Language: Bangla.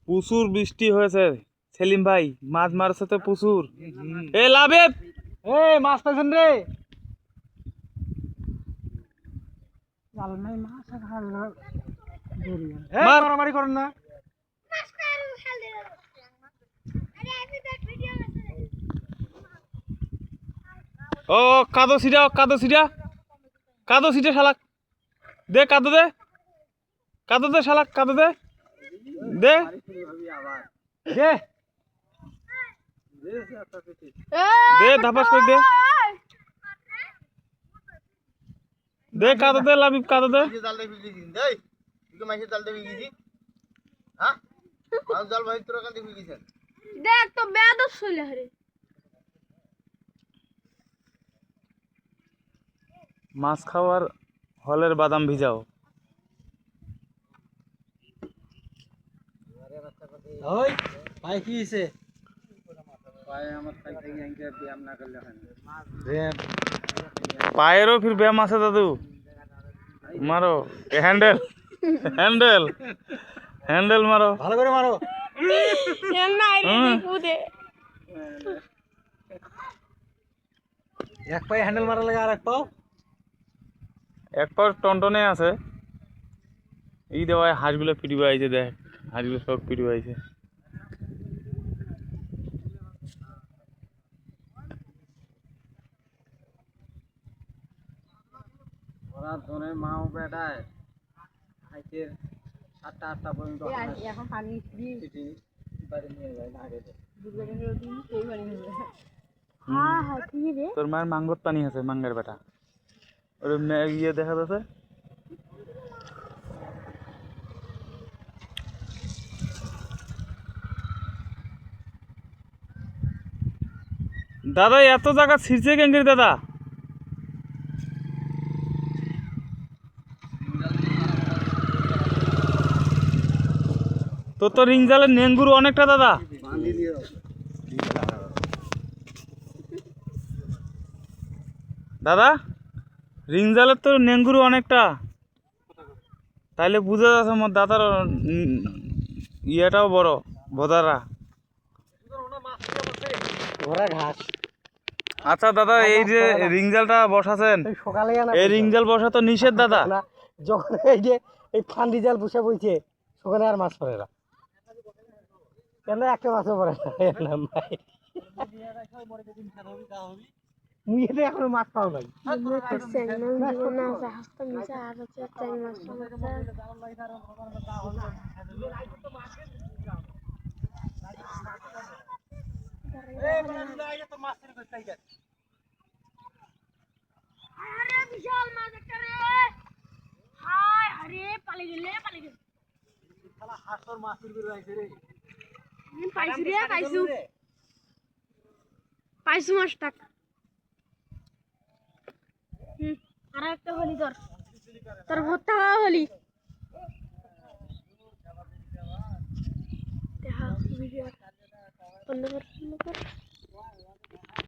প্রচুর বৃষ্টি হয়েছে সেলিম ভাই, মাছ মারছে তো প্রচুর। এ লাভেব, মাছ পাইছেন রে? জাল নাই, মাছ আর মারামারি করেন না। ও কাদো ছিটা, কাদো ছিটা, কাদো ছিটে শালাক দে, কাদো দে, কাদো দে শালাক, কাদো দে, দে দে দে, ধাপাস করে দে, দে কাদো দে, লাবিব কাদো দে। দেখ তো বেয়াদব ছেলে রে। মাছ খাওয়ার হলের বাদাম ভিজাও। ওই ভাই কি হইছে? পায়েরও ফির ব্যায়াম আছে দাদু, মারো হ্যান্ডেল, হ্যান্ডেল, হ্যান্ডেল মারো, ভালো করে মারো। এক পায়ে হ্যান্ডেল মারা লাগে, আর এক পাও এক পাশ টনটনে আছে। এই দেওয়ায় হাঁসগুলো পিটিয়ে আইছে, দেখ হাঁসগুলো সব পিটিয়ে আইছে। ওরা ধরে মাও বেটায় আইতে 7টা পর্যন্ত এখন পানি দিয়ে বাড়ি নিয়ে যায় না আগে। তোর মায়ের মাঙ্গর পানি আছে, মাঙ্গের বেটা ওর ইয়ে দেখা যাচ্ছে। দাদা এত জায়গা ছিঁড়ছে কেন রে দাদা? তোর তো রিং জালের নেঙ্গুর অনেকটা দাদা। দাদা রিং জালের তো নেঙ্গুর অনেকটা, তাইলে বুঝা যাচ্ছে আমার দাদার ইয়েটাও বড়, ভোদারা। ঘোড়া ঘাস। আচ্ছা দাদা, এই যে রিং জালটা বসাছেন, সকালে এই রিং জাল বসা তো নিষেধ দাদা। যখন এই যে এই ফান্ডি জাল বসে বইছে, সকালে আর মাছ পড়ে না, কেন একটা মাছও পড়ে না ভাই। মুই তো এখনো মাছ পাও নাই। বিশাল মাছ একটা রে। হায় আরে পালে গেলে, পালে গেলে। শালা হাসর মাছের বের হইছে রে। পাইছু রে, পাইছু। পাইছু মাছটা। আর একটা হলি তোর ভর্তা হলি। দেখা ভিডিও বন্ধ কর, বন্ধ কর।